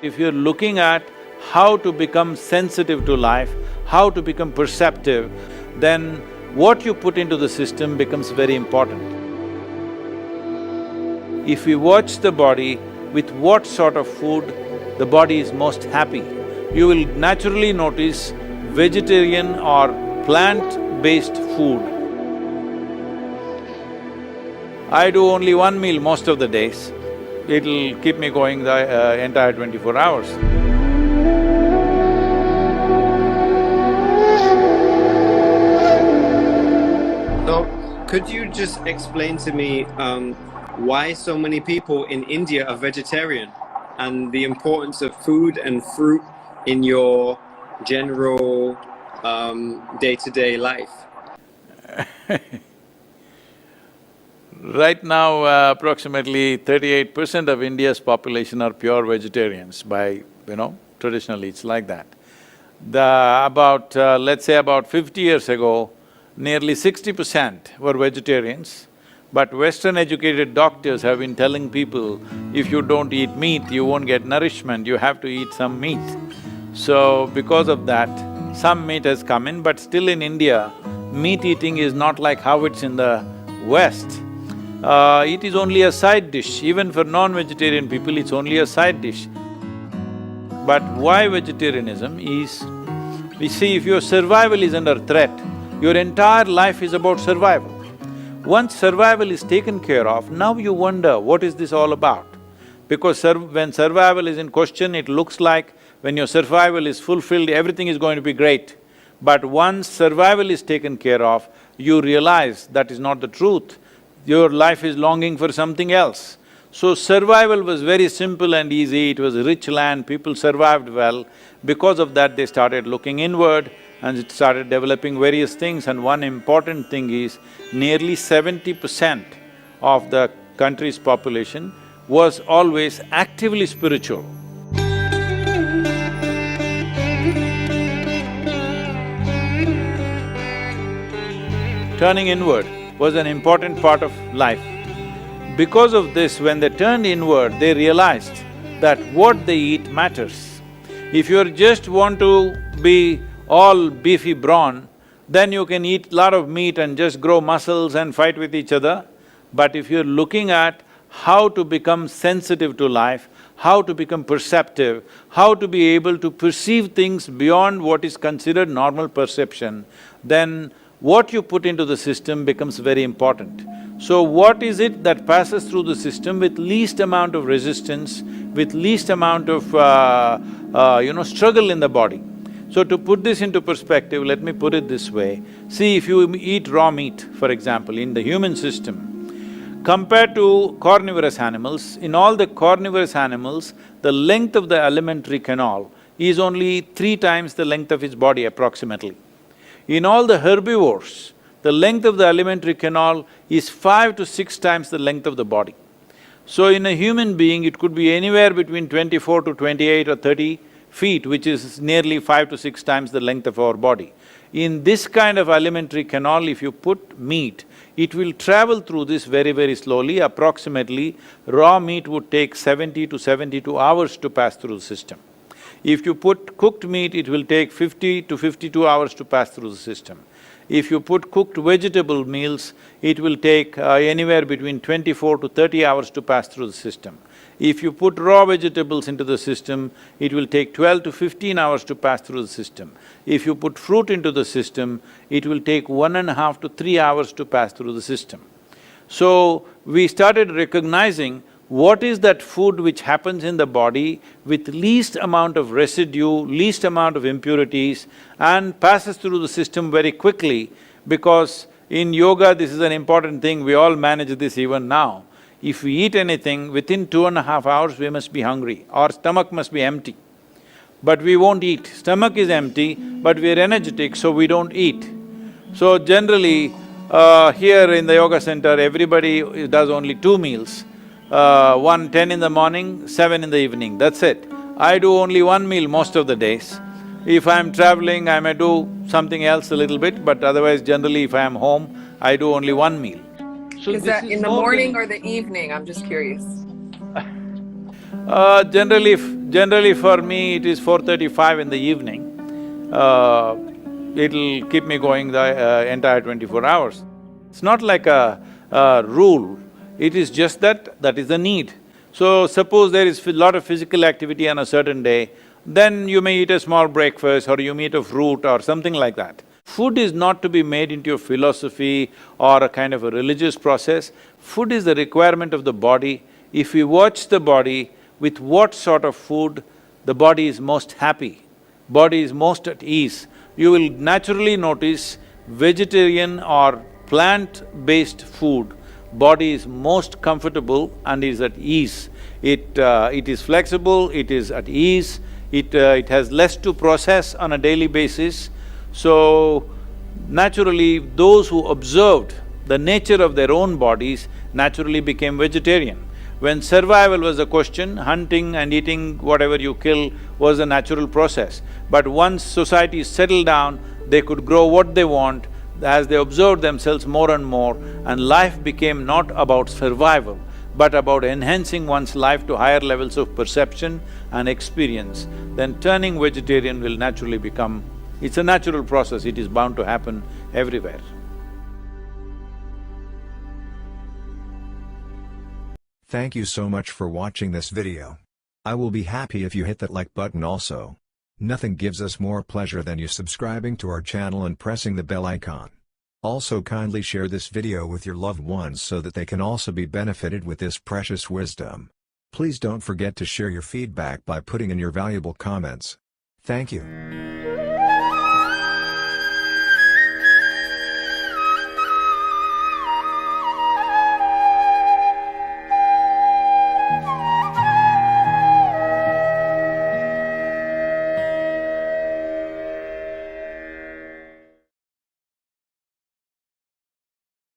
If you're looking at how to become sensitive to life, how to become perceptive, then what you put into the system becomes very important. If we watch the body with what sort of food the body is most happy, you will naturally notice vegetarian or plant-based food. I do only one meal most of the days. It'll keep me going the entire 24 hours. So, could you just explain to me why so many people in India are vegetarian and the importance of food and fruit in your general day-to-day life? Right now, approximately 38% of India's population are pure vegetarians by, traditionally it's like that. Let's say about 50 years ago, nearly 60% were vegetarians, but Western educated doctors have been telling people, if you don't eat meat, you won't get nourishment, you have to eat some meat. So, because of that, some meat has come in, but still in India, meat eating is not like how it's in the West. It is only a side dish, even for non-vegetarian people, it's only a side dish. But why vegetarianism is, we see if your survival is under threat, your entire life is about survival. Once survival is taken care of, now you wonder, what is this all about? Because when survival is in question, it looks like when your survival is fulfilled, everything is going to be great. But once survival is taken care of, you realize that is not the truth. Your life is longing for something else. So survival was very simple and easy, it was a rich land, people survived well. Because of that, they started looking inward and it started developing various things, and one important thing is, nearly 70% of the country's population was always actively spiritual. Turning inward was an important part of life. Because of this, when they turned inward, they realized that what they eat matters. If you just want to be all beefy brawn, then you can eat lot of meat and just grow muscles and fight with each other. But if you're looking at how to become sensitive to life, how to become perceptive, how to be able to perceive things beyond what is considered normal perception, then what you put into the system becomes very important. So what is it that passes through the system with least amount of resistance, with least amount of struggle in the body? So to put this into perspective, let me put it this way. See, if you eat raw meat, for example, in the human system, compared to carnivorous animals, in all the carnivorous animals, the length of the alimentary canal is only 3 times the length of its body approximately. In all the herbivores, the length of the alimentary canal is 5 to 6 times the length of the body. So in a human being, it could be anywhere between 24 to 28 or 30 feet, which is nearly 5 to 6 times the length of our body. In this kind of alimentary canal, if you put meat, it will travel through this very, very slowly. Approximately, raw meat would take 70 to 72 hours to pass through the system. If you put cooked meat, it will take 50 to 52 hours to pass through the system. If you put cooked vegetable meals, it will take anywhere between 24 to 30 hours to pass through the system. If you put raw vegetables into the system, it will take 12 to 15 hours to pass through the system. If you put fruit into the system, it will take 1.5 to 3 hours to pass through the system. So, we started recognizing what is that food which happens in the body with least amount of residue, least amount of impurities, and passes through the system very quickly, because in yoga this is an important thing, we all manage this even now. If we eat anything, within 2.5 hours we must be hungry, our stomach must be empty. But we won't eat. Stomach is empty, but we're energetic, so we don't eat. So generally, here in the yoga center, everybody does only 2 meals. One 10 in the morning, 7 in the evening, that's it. I do only 1 meal most of the days. If I'm traveling, I may do something else a little bit, but otherwise generally if I am home, I do only 1 meal. So is that in the morning or the evening? I'm just curious. Generally for me, it is 4:35 in the evening. It'll keep me going the entire 24 hours. It's not like a rule, it is just that is the need. So suppose there is a lot of physical activity on a certain day, then you may eat a small breakfast or you may eat a fruit or something like that. Food is not to be made into a philosophy or a kind of a religious process. Food is the requirement of the body. If we watch the body, with what sort of food the body is most happy, body is most at ease, you will naturally notice vegetarian or plant-based food, body is most comfortable and is at ease. It is flexible, it is at ease, it has less to process on a daily basis. So, naturally, those who observed the nature of their own bodies naturally became vegetarian. When survival was a question, hunting and eating whatever you kill was a natural process. But once society settled down, they could grow what they want as they observed themselves more and more, and life became not about survival, but about enhancing one's life to higher levels of perception and experience. Then turning vegetarian will naturally become… it's a natural process, it is bound to happen everywhere. Thank you so much for watching this video. I will be happy if you hit that like button also. Nothing gives us more pleasure than you subscribing to our channel and pressing the bell icon. Also kindly share this video with your loved ones so that they can also be benefited with this precious wisdom. Please don't forget to share your feedback by putting in your valuable comments. Thank you.